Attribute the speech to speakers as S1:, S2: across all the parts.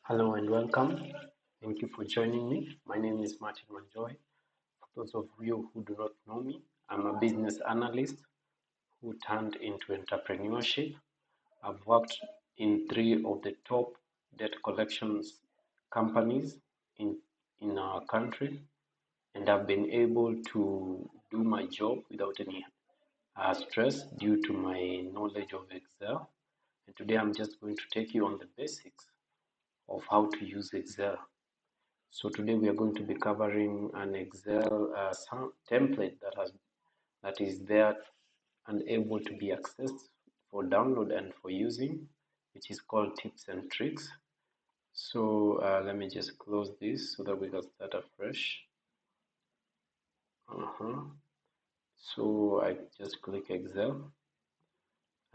S1: Hello and welcome. Thank you for joining me. My name is Martin Manjoy. For those of you who do not know me, I'm a business analyst who turned into entrepreneurship. I've worked in three of the top debt collections companies in our country, and I've been able to do my job without any stress due to my knowledge of Excel. And today I'm just going to take you on the basics of how to use Excel. So today we are going to be covering an Excel template that is there and able to be accessed for download and for using, which is called tips and tricks. So let me just close this so that we can start afresh. So I just click Excel,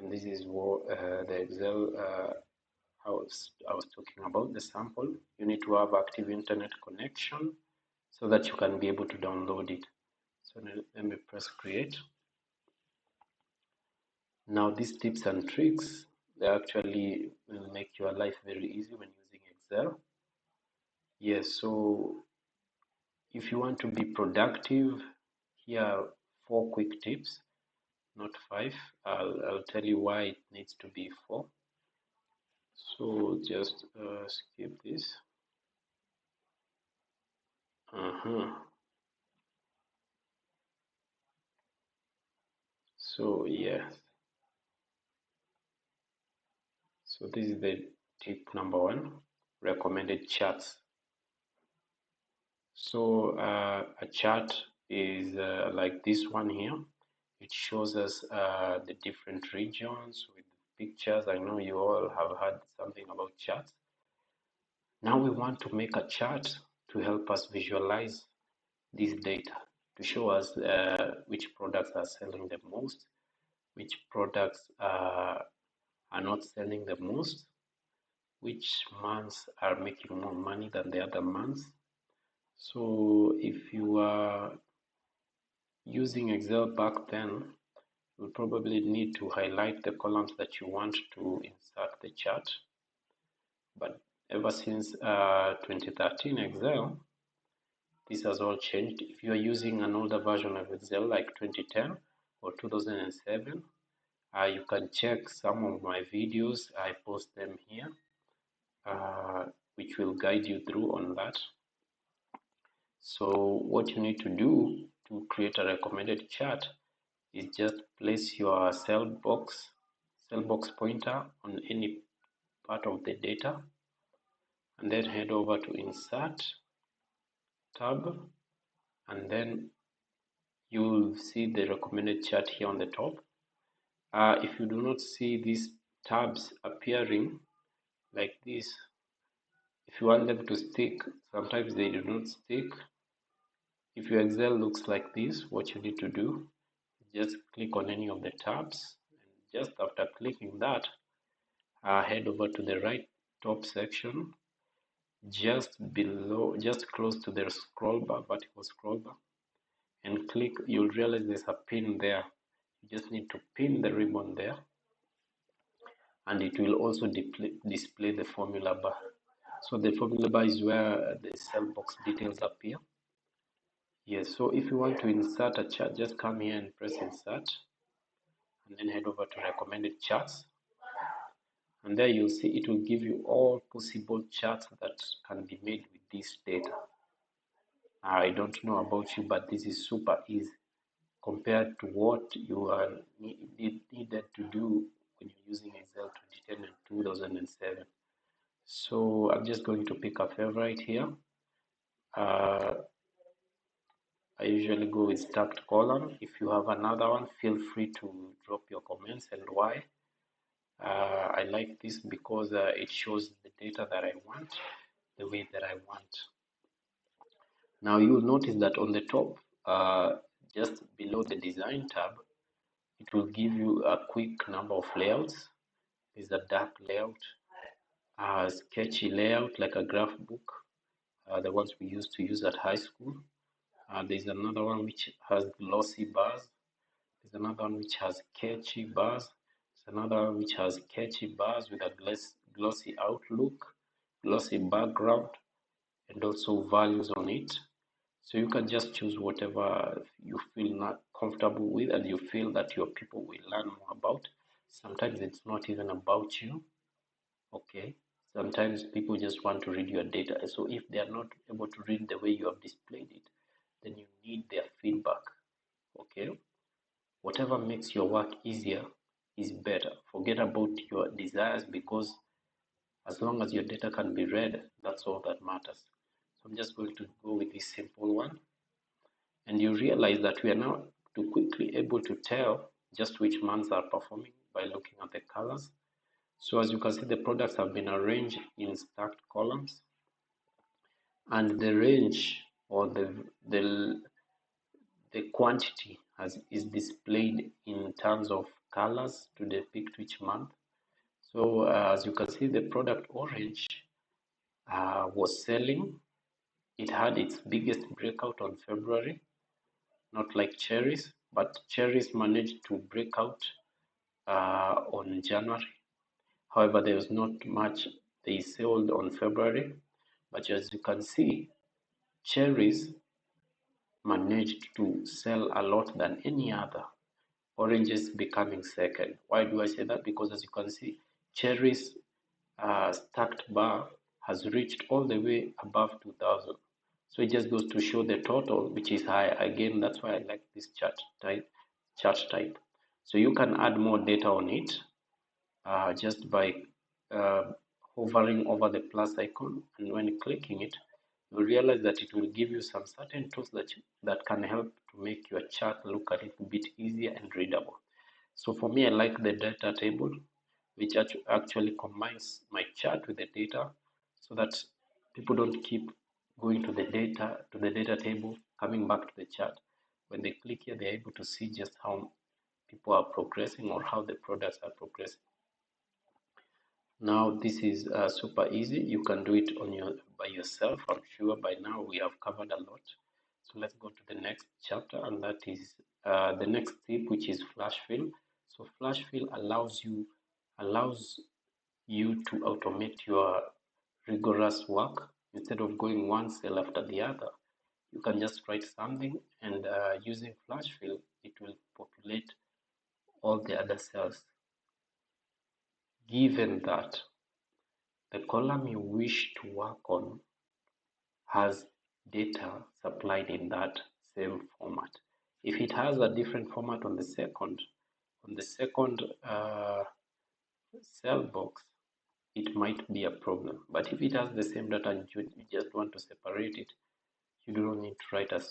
S1: and this is what the Excel I was talking about, the sample. You need to have active internet connection so that you can be able to download it. So let me press create. Now these tips and tricks, they actually will make your life very easy when using Excel. Yes, so if you want to be productive, here are 4 quick tips, not 5. I'll tell you why it needs to be 4. So just skip this. So yes, so this is the tip number 1, recommended charts. So a chart is like this one here. It shows us the different regions with pictures. I know you all have heard something about charts. Now we want to make a chart to help us visualize this data, to show us which products are selling the most, which products are not selling the most, which months are making more money than the other months. So if you are using Excel back then, you probably need to highlight the columns that you want to insert the chart. But ever since 2013 Excel, this has all changed. If you are using an older version of Excel like 2010 or 2007, you can check some of my videos. I post them here, which will guide you through on that. So what you need to do to create a recommended chart is just place your cell box pointer on any part of the data, and then head over to insert tab, and then you'll see the recommended chart here on the top. If you do not see these tabs appearing like this, if you want them to stick, sometimes they do not stick. If your Excel looks like this, what you need to do is just click on any of the tabs, and just after clicking that, head over to the right top section, just below, just close to the scroll bar, vertical scroll bar, and click. You'll realize there's a pin there. You just need to pin the ribbon there, and it will also display the formula bar. So the formula bar is where the cell box details appear. Yes, so if you want to insert a chart, just come here and press insert, and then head over to recommended charts, and there you'll see it will give you all possible charts that can be made with this data. I don't know about you, but this is super easy compared to what you are needed to do when you're using Excel 2010 and 2007. So I'm just going to pick a favorite here. I usually go with stacked column. If you have another one, feel free to drop your comments and why. I like this because it shows the data that I want, the way that I want. Now you'll notice that on the top, just below the design tab, it will give you a quick number of layouts. There's a dark layout, a sketchy layout like a graph book, the ones we used to use at high school. There's another one which has glossy bars. There's another one which has sketchy bars. There's another one which has sketchy bars with a glossy outlook. glossy background, and also values on it. So you can just choose whatever you feel not comfortable with and you feel that your people will learn more about. Sometimes it's not even about you, okay? Sometimes people just want to read your data. So if they are not able to read the way you have displayed it, then you need their feedback, okay? Whatever makes your work easier is better. Forget about your desires, because as long as your data can be read, that's all that matters. So I'm just going to go with this simple one. And you realize that we are now too quickly able to tell just which months are performing by looking at the colors. So as you can see, the products have been arranged in stacked columns, and the range or the quantity is displayed in terms of colors to depict which month. So as you can see, the product orange was selling. It had its biggest breakout on February, not like cherries, but cherries managed to break out on January. However, there was not much they sold on February, but as you can see, cherries managed to sell a lot than any other. Oranges becoming second. Why do I say that? Because as you can see, cherries stacked bar has reached all the way above 2000. So it just goes to show the total, which is high. Again, that's why I like this chart type. So you can add more data on it just by uh, hovering over the plus icon, and when clicking it, you realize that it will give you some certain tools that can help to make your chart look a little bit easier and readable. So for me, I like the data table, which actually combines my chart with the data, so that people don't keep going to the data table, coming back to the chart. When they click here, they're able to see just how people are progressing or how the products are progressing. Now this is super easy. You can do it on by yourself. I'm sure by now we have covered a lot. So let's go to the next chapter, and that is the next tip, which is flash fill. So flash fill allows you to automate your rigorous work. Instead of going one cell after the other, you can just write something, and using flash fill, it will populate all the other cells. Given that the column you wish to work on has data supplied in that same format. If it has a different format on the second cell box, it might be a problem. But if it has the same data and you just want to separate it, you don't need to write a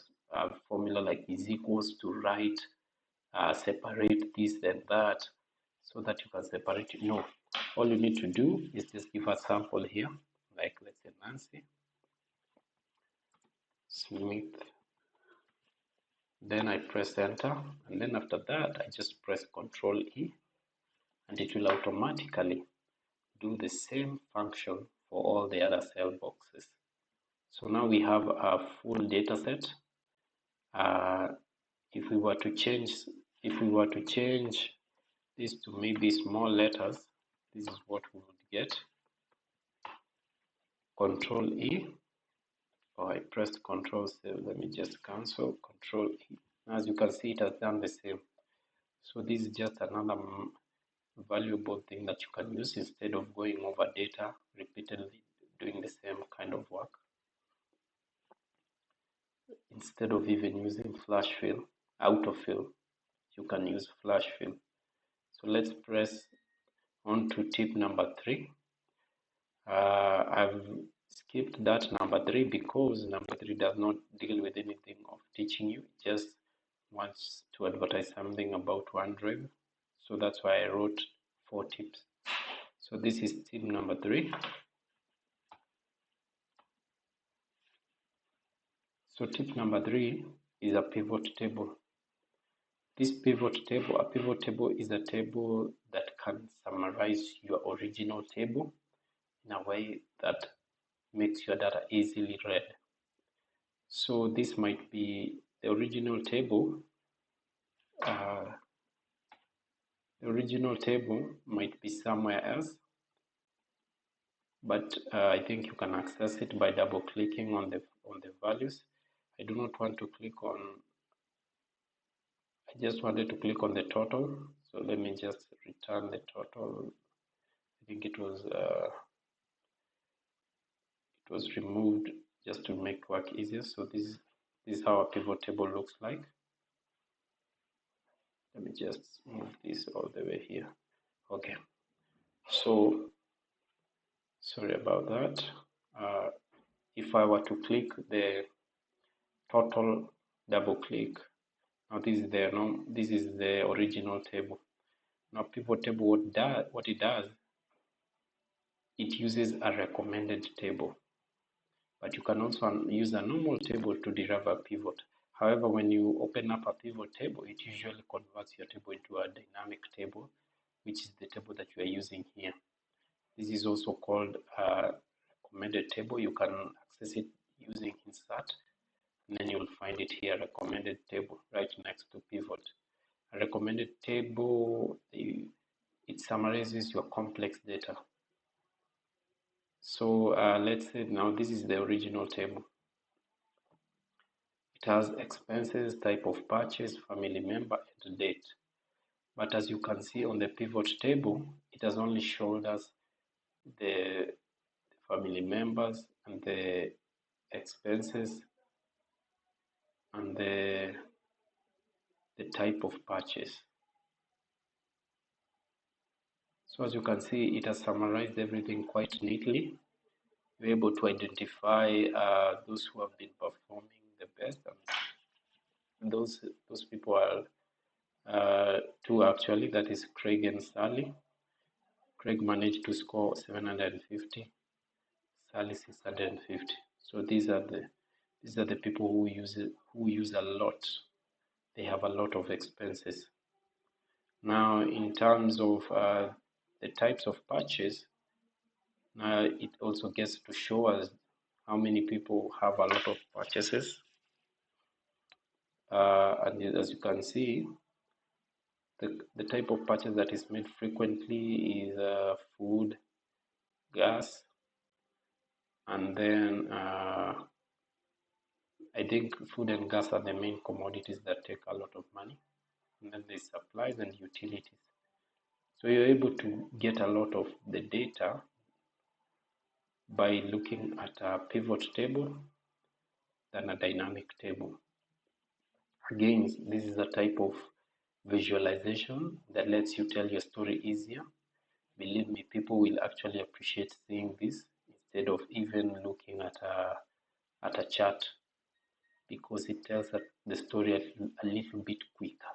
S1: formula like is equals to write, separate this and that, so that you can separate it. No, all you need to do is just give a sample here, like let's say Nancy Smith. Then I press enter, and then after that I just press Control E, and it will automatically do the same function for all the other cell boxes. So now we have a full data set. If we were to change this to maybe small letters, this is what we would get. Control E, or I pressed Control C. Let me just cancel. Control E. As you can see, it has done the same. So this is just another valuable thing that you can use instead of going over data repeatedly, doing the same kind of work. Instead of even using flash fill, autofill, you can use flash fill. So let's press on to tip number 3. I've skipped that number 3 because number 3 does not deal with anything of teaching you, it just wants to advertise something about OneDrive. So that's why I wrote 4 tips. So this is tip number 3. So tip number 3 is a pivot table. This pivot table, a pivot table is a table that can summarize your original table in a way that makes your data easily read. So this might be the original table. The original table might be somewhere else. but I think you can access it by double clicking on the values. I do not want to click on, I just wanted to click on the total. So let me just return the total. I think it was removed just to make work easier. So this is how a pivot table looks like. Let me just move this all the way here. Okay. So sorry about that. If I were to click the total, double click. Now this is the original table. Now pivot table, what it does, it uses a recommended table, but you can also use a normal table to derive a pivot. However, when you open up a pivot table, it usually converts your table into a dynamic table, which is the table that you are using here. This is also called a recommended table. You can access it using insert, and then you'll find it here, recommended table, right next to pivot. A recommended table, it summarizes your complex data. So let's say now this is the original table. It has expenses, type of purchase, family member, and date. But as you can see on the pivot table, it has only showed us the family members and the expenses and the type of purchase. So as you can see, it has summarized everything quite neatly. You're able to identify those who have been performing the best, and those people are two actually. That is Craig and Sally. Craig managed to score 750, Sally 650. So these are the people who use a lot. They have a lot of expenses. Now, in terms of the types of purchase, it also gets to show us how many people have a lot of purchases. And as you can see, the type of purchase that is made frequently is food, gas, and then I think food and gas are the main commodities that take a lot of money. And then there's supplies and utilities. So you're able to get a lot of the data by looking at a pivot table than a dynamic table. Again, this is a type of visualization that lets you tell your story easier. Believe me, people will actually appreciate seeing this instead of even looking at a chart, because it tells the story a little bit quicker.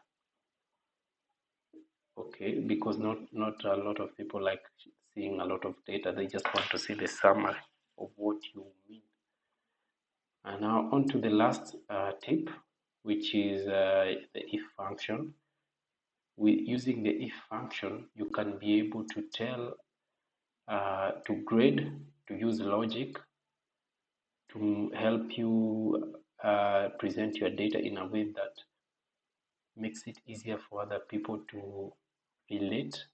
S1: Okay, because not a lot of people like seeing a lot of data. They just want to see the summary of what you mean. And now on to the last tip, which is the if function. Using the if function, you can be able to tell, to grade, to use logic, to help you present your data in a way that makes it easier for other people to relate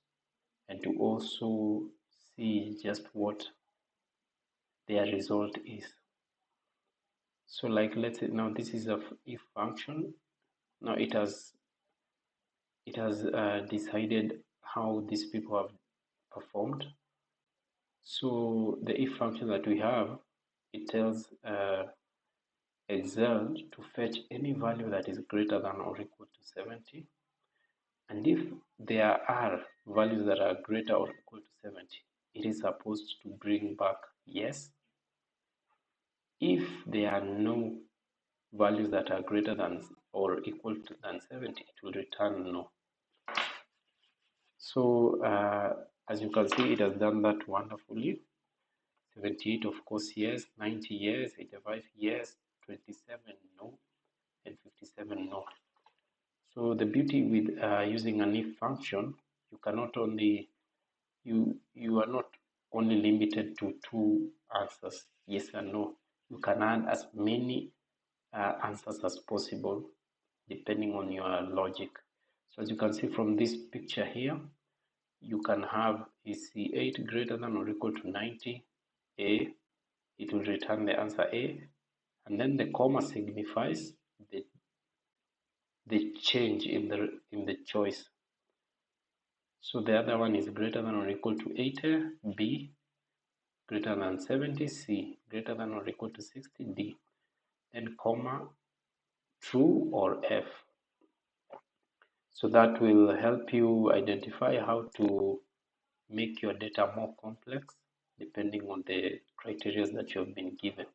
S1: and to also see just what their result is. So like, let's say now this is a if function. Now it has decided how these people have performed. So the if function that we have, it tells Excel to fetch any value that is greater than or equal to 70. And if there are values that are greater or equal to 70, it is supposed to bring back yes. If there are no values that are greater than or equal to than 70, it will return no. So as you can see, it has done that wonderfully. 78, of course, yes. 90, yes. 85, yes. 27, no. And 57, no. So the beauty with using an if function, you cannot only you are not only limited to two answers, yes and no. You can add as many answers as possible depending on your logic. So as you can see from this picture here, you can have is the 8 greater than or equal to 90, A, it will return the answer A, and then the comma signifies the change in the choice. So the other one is greater than or equal to 80, B, greater than 70, C, greater than or equal to 60, D, then comma, true or F. So that will help you identify how to make your data more complex depending on the criteria that you have been given.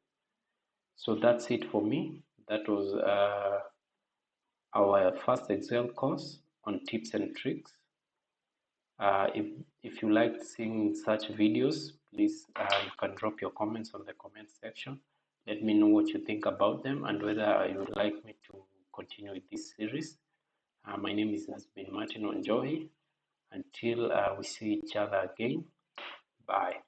S1: So that's it for me. That was our first Excel course on tips and tricks. If you like seeing such videos, please you can drop your comments on the comment section. Let me know what you think about them and whether you would like me to continue with this series. My name has been Martin Onjohi. Until we see each other again, bye.